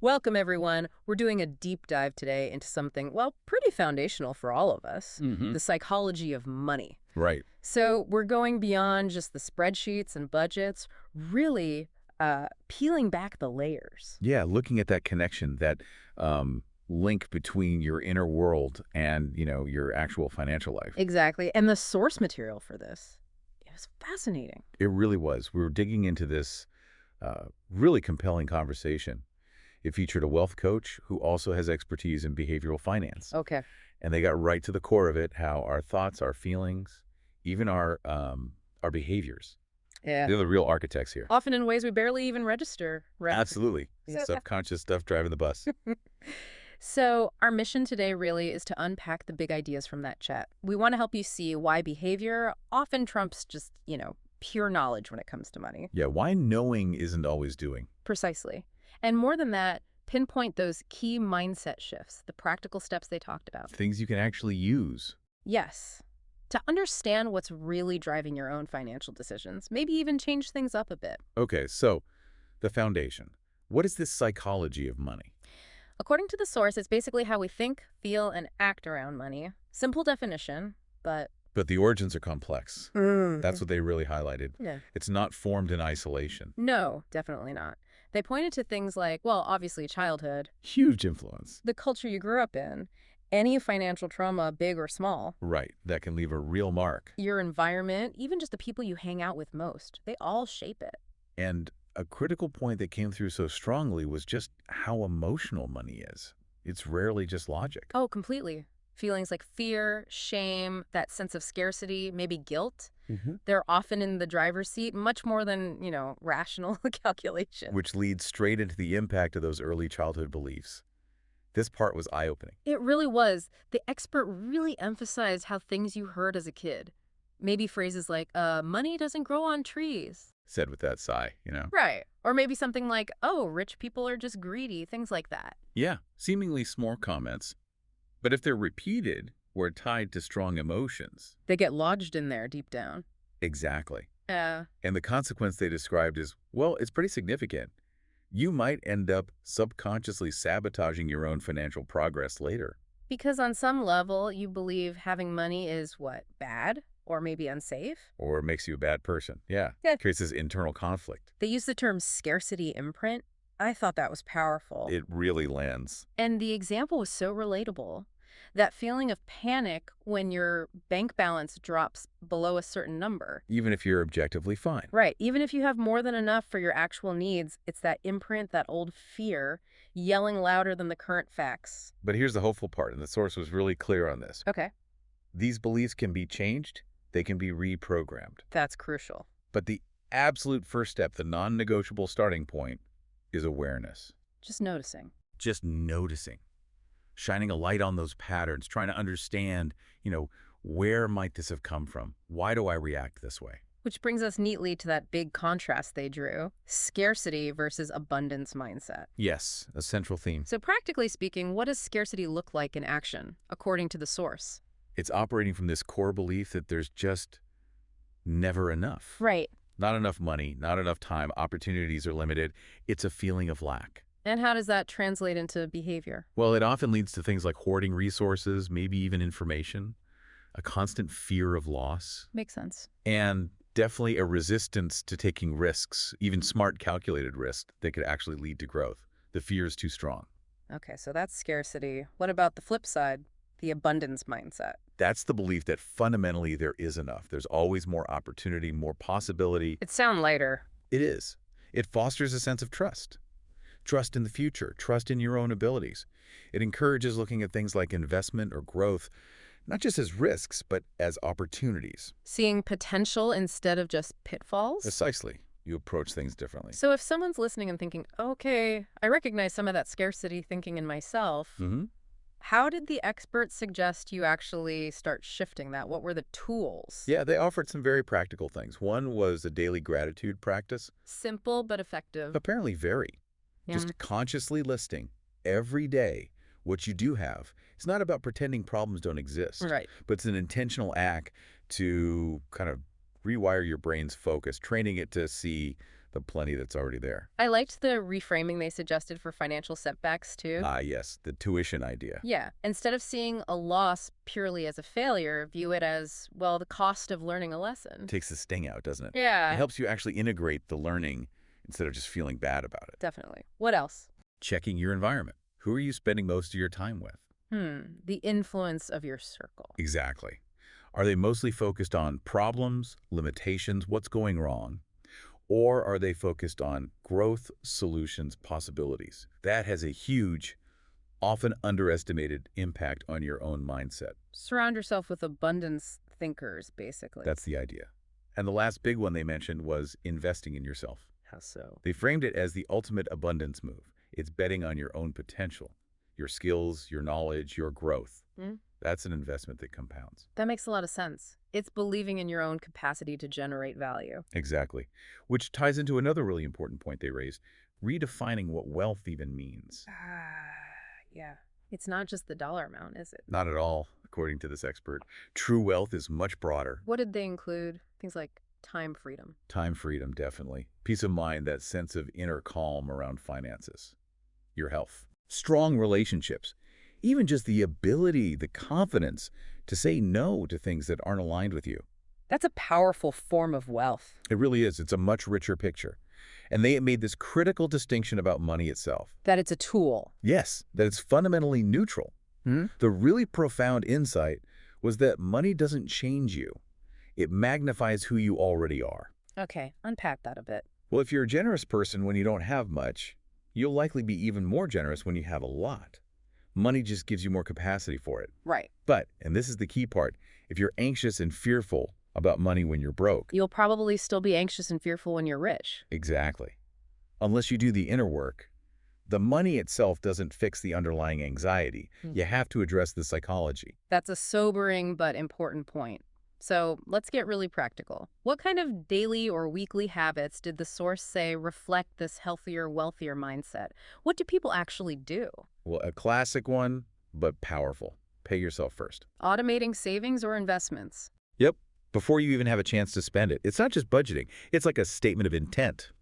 Welcome, everyone. We're doing a deep dive today into something, well, pretty foundational for all of us, Hmm. the psychology of money. Right. So we're going beyond just the spreadsheets and budgets, really peeling back the layers. Yeah, looking at that connection, that link between your inner world and, your actual financial life. Exactly. And the source material for this, it was fascinating. It really was. We were digging into this really compelling conversation. It featured a wealth coach who also has expertise in behavioral finance. Okay. And they got right to the core of it, how our thoughts, our feelings, even our behaviors, Yeah. they're the real architects here. Often in ways we barely even register. Right. Absolutely. Yeah. Subconscious stuff driving the bus. So, our mission today really is to unpack the big ideas from that chat. We want to help you see why behavior often trumps just, pure knowledge when it comes to money. Yeah, why knowing isn't always doing. Precisely. And more than that, pinpoint those key mindset shifts, the practical steps they talked about. Things you can actually use. Yes. To understand what's really driving your own financial decisions, maybe even change things up a bit. Okay, so the foundation. What is this psychology of money? According to the source, it's basically how we think, feel, and act around money. Simple definition, but But the origins are complex. That's what they really highlighted. yeah. It's not formed in isolation. No, definitely not. They pointed to things like, well, obviously childhood, Huge influence. the culture you grew up in, any financial trauma, big or small, Right, that can leave a real mark. your environment, even just the people you hang out with most, they all shape it. And a critical point that came through so strongly was just how emotional money is. It's rarely just logic. Oh, completely. Feelings like fear, shame, that sense of scarcity, maybe guilt, they're often in the driver's seat much more than, rational calculation. Which leads straight into the impact of those early childhood beliefs. This part was eye-opening. It really was. The expert really emphasized how things you heard as a kid, maybe phrases like, money doesn't grow on trees. Said with that sigh. Right. Or maybe something like, oh, rich people are just greedy, things like that. Yeah, seemingly small comments. But if they're repeated or tied to strong emotions, They get lodged in there deep down. exactly. Yeah. And the consequence they described is, well, it's pretty significant. You might end up subconsciously sabotaging your own financial progress later. Because on some level, you believe having money is what? Bad? Or maybe unsafe? Or it makes you a bad person. Yeah. Yeah. Creates this internal conflict. They use the term scarcity imprint. I thought that was powerful. It really lands. And the example was so relatable. That feeling of panic when your bank balance drops below a certain number. Even if you're objectively fine. Right. Even if you have more than enough for your actual needs, it's that imprint, that old fear, yelling louder than the current facts. But here's the hopeful part, and the source was really clear on this. Okay. These beliefs can be changed. They can be reprogrammed. That's crucial. But the absolute first step, the non-negotiable starting point, is awareness. Just noticing. Just noticing. Shining a light on those patterns, trying to understand, where might this have come from? Why do I react this way? Which brings us neatly to that big contrast they drew, scarcity versus abundance mindset. Yes, a central theme. So practically speaking, what does scarcity look like in action, according to the source? It's operating from this core belief that there's just never enough. Right. Not enough money, not enough time, opportunities are limited. It's a feeling of lack. And how does that translate into behavior? Well, it often leads to things like hoarding resources, maybe even information, a constant fear of loss, Makes sense. and definitely a resistance to taking risks, even smart calculated risks that could actually lead to growth. The fear is too strong. Okay, so that's scarcity. What about the flip side, the abundance mindset? That's the belief that fundamentally there is enough. There's always more opportunity, more possibility. It sounds lighter. It is. It fosters a sense of trust. Trust in the future, trust in your own abilities. It encourages looking at things like investment or growth, not just as risks, but as opportunities. Seeing potential instead of just pitfalls? Precisely. You approach things differently. So if someone's listening and thinking, okay, I recognize some of that scarcity thinking in myself, how did the experts suggest you actually start shifting that? What were the tools? Yeah, they offered some very practical things. One was a daily gratitude practice. Simple but effective. Apparently very. Yeah. Just consciously listing every day what you do have. It's not about pretending problems don't exist. Right. But it's an intentional act to kind of rewire your brain's focus, training it to see the plenty that's already there. I liked the reframing they suggested for financial setbacks, too. Ah, yes, the tuition idea. Yeah. Instead of seeing a loss purely as a failure, view it as, well, the cost of learning a lesson. Takes the sting out, doesn't it? It Yeah, helps you actually integrate the learning instead of just feeling bad about it. definitely. What else? Checking your environment. Who are you spending most of your time with? The influence of your circle. Exactly. Are they mostly focused on problems, limitations, what's going wrong? Or are they focused on growth, solutions, possibilities? That has a huge, often underestimated impact on your own mindset. Surround yourself with abundance thinkers, basically. That's the idea. And the last big one they mentioned was investing in yourself. How so? They framed it as the ultimate abundance move. It's betting on your own potential, your skills, your knowledge, your growth. That's an investment that compounds. That makes a lot of sense. It's believing in your own capacity to generate value. Exactly. Which ties into another really important point they raised, redefining what wealth even means. Yeah. It's not just the dollar amount, is it? Not at all, according to this expert. True wealth is much broader. What did they include? Things like time freedom. Time freedom, definitely. Peace of mind, that sense of inner calm around finances. Your health. Strong relationships. Even just the ability, the confidence to say no to things that aren't aligned with you. That's a powerful form of wealth. It really is. It's a much richer picture. And they made this critical distinction about money itself. That it's a tool. Yes, that it's fundamentally neutral. The really profound insight was that money doesn't change you. It magnifies who you already are. Okay, unpack that a bit. Well, if you're a generous person when you don't have much, you'll likely be even more generous when you have a lot. Money just gives you more capacity for it. Right. But, and this is the key part, if you're anxious and fearful about money when you're broke. You'll probably still be anxious and fearful when you're rich. Exactly. Unless you do the inner work. The money itself doesn't fix the underlying anxiety. You have to address the psychology. That's a sobering but important point. So let's get really practical. What kind of daily or weekly habits did the source say reflect this healthier, wealthier mindset? What do people actually do? Well, a classic one, but powerful. Pay yourself first. Automating savings or investments? Yep. Before you even have a chance to spend it. It's not just budgeting. It's like a statement of intent.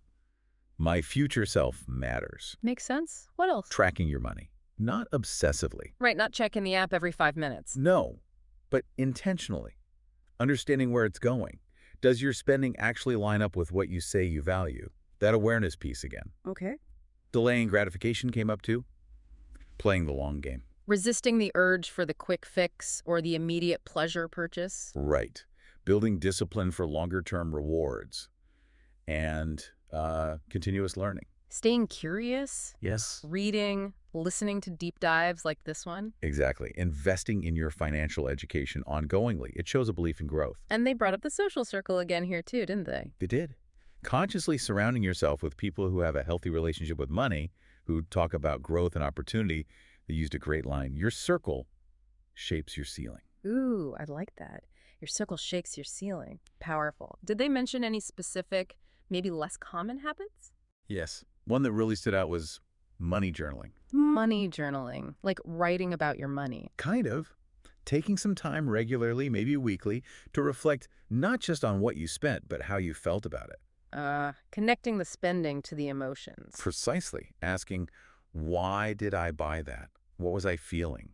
My future self matters. Makes sense. What else? Tracking your money. Not obsessively. Right, not checking the app every 5 minutes. No, but intentionally. Understanding where it's going. Does your spending actually line up with what you say you value? That awareness piece again. Okay. Delaying gratification came up too. Playing the long game. Resisting the urge for the quick fix or the immediate pleasure purchase? Right. Building discipline for longer-term rewards. And continuous learning. Staying curious? Yes. Reading, listening to deep dives like this one? Exactly. Investing in your financial education ongoingly. It shows a belief in growth. And they brought up the social circle again here too, didn't they? They did. Consciously surrounding yourself with people who have a healthy relationship with money, who talk about growth and opportunity. They used a great line. Your circle shapes your ceiling. Ooh, I like that. Your circle shakes your ceiling. Powerful. Did they mention any specific, maybe less common habits? Yes. One that really stood out was money journaling. Money journaling, like writing about your money. Kind of. Taking some time regularly, maybe weekly, to reflect not just on what you spent, but how you felt about it. Connecting the spending to the emotions. Precisely. Asking, why did I buy that? What was I feeling?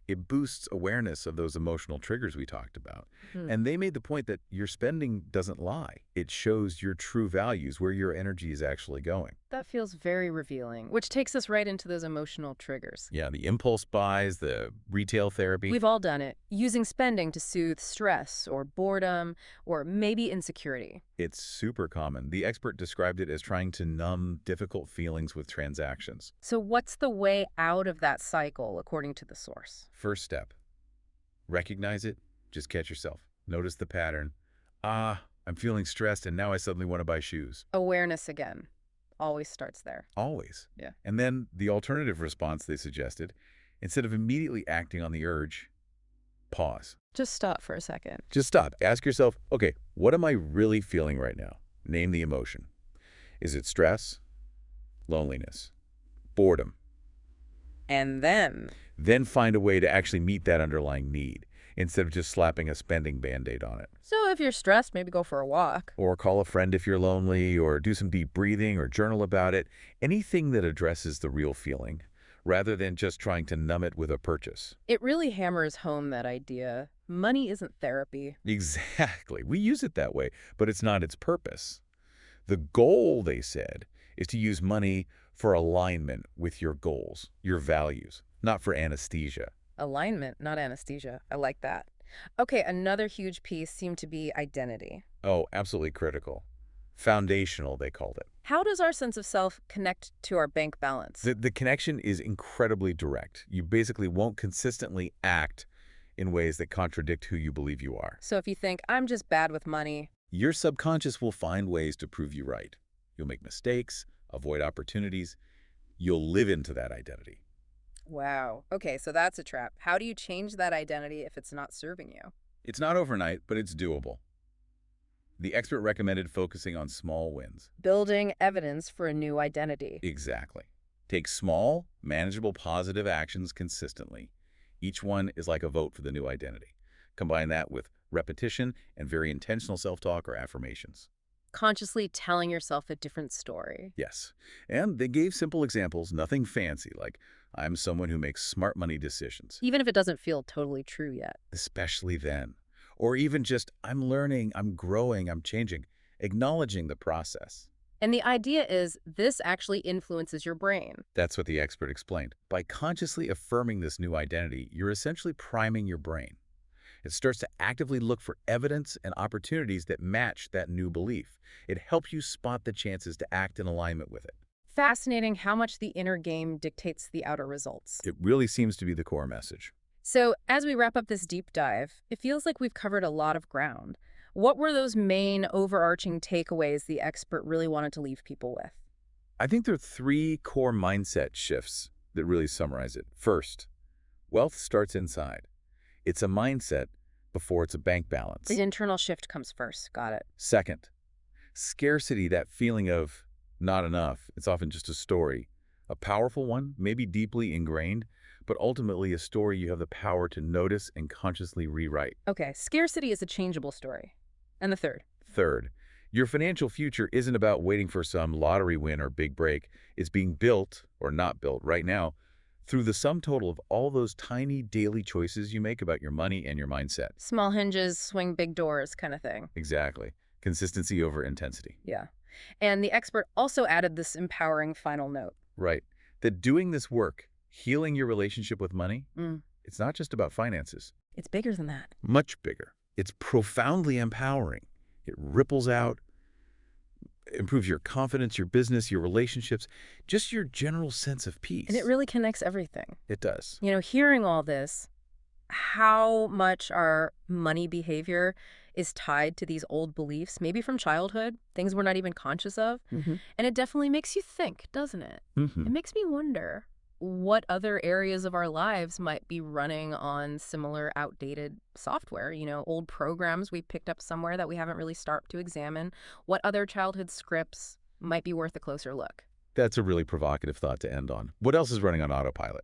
It boosts awareness of those emotional triggers we talked about. And they made the point that your spending doesn't lie. It shows your true values, where your energy is actually going. That feels very revealing, which takes us right into those emotional triggers. Yeah, the impulse buys, the retail therapy. We've all done it, using spending to soothe stress or boredom or maybe insecurity. It's super common. The expert described it as trying to numb difficult feelings with transactions. So what's the way out of that cycle, according to the source? First step, recognize it, just catch yourself. Notice the pattern. I'm feeling stressed and now I suddenly want to buy shoes. Awareness again. Always starts there. Always. Yeah. And then the alternative response they suggested, instead of immediately acting on the urge, pause. Just stop for a second. Just stop. Ask yourself, okay, what am I really feeling right now? Name the emotion. Is it stress? Loneliness? Boredom? And then? Then find a way to actually meet that underlying need. instead of just slapping a spending Band-Aid on it. So if you're stressed, maybe go for a walk. Or call a friend if you're lonely, or do some deep breathing or journal about it. Anything that addresses the real feeling, rather than just trying to numb it with a purchase. It really hammers home that idea. Money isn't therapy. Exactly. We use it that way, but it's not its purpose. The goal, they said, is to use money for alignment with your goals, your values, not for anesthesia. Alignment, not anesthesia. I like that. Okay, another huge piece seemed to be identity. Oh, absolutely critical. Foundational, they called it. How does our sense of self connect to our bank balance? The connection is incredibly direct. You basically won't consistently act in ways that contradict who you believe you are. So if you think, I'm just bad with money, Your subconscious will find ways to prove you right. You'll make mistakes, avoid opportunities. You'll live into that identity. wow. Okay, so that's a trap. How do you change that identity if it's not serving you? It's not overnight, but it's doable. The expert recommended focusing on small wins. Building evidence for a new identity. Exactly. Take small, manageable, positive actions consistently. Each one is like a vote for the new identity. Combine that with repetition and very intentional self-talk or affirmations. Consciously telling yourself a different story. Yes. And they gave simple examples, nothing fancy, like, I'm someone who makes smart money decisions, Even if it doesn't feel totally true yet. especially then. Or even just, I'm learning, I'm growing, I'm changing, acknowledging the process. And the idea is this actually influences your brain. That's what the expert explained. By consciously affirming this new identity, you're essentially priming your brain. It starts to actively look for evidence and opportunities that match that new belief. It helps you spot the chances to act in alignment with it. Fascinating how much the inner game dictates the outer results. It really seems to be the core message. So, as we wrap up this deep dive, it feels like we've covered a lot of ground. What were those main overarching takeaways the expert really wanted to leave people with? I think there are three core mindset shifts that really summarize it. First, wealth starts inside. It's a mindset before it's a bank balance. The internal shift comes first. Got it. Second, scarcity, that feeling of not enough. It's often just a story. A powerful one, maybe deeply ingrained, but ultimately a story you have the power to notice and consciously rewrite. Okay, scarcity is a changeable story. And the third? Third, your financial future isn't about waiting for some lottery win or big break. It's being built, or not built, right now through the sum total of all those tiny daily choices you make about your money and your mindset. Small hinges, swing big doors kind of thing. Exactly. Consistency over intensity. Yeah. And the expert also added this empowering final note. Right. That doing this work, healing your relationship with money, Mm, it's not just about finances. it's bigger than that. Much bigger. It's profoundly empowering. It ripples out, improves your confidence, your business, your relationships, just your general sense of peace. And it really connects everything. It does. You know, hearing all this, how much our money behavior is tied to these old beliefs, maybe from childhood, things we're not even conscious of. And it definitely makes you think, doesn't it? It makes me wonder what other areas of our lives might be running on similar outdated software, old programs we picked up somewhere that we haven't really started to examine. What other childhood scripts might be worth a closer look? That's a really provocative thought to end on. What else is running on autopilot?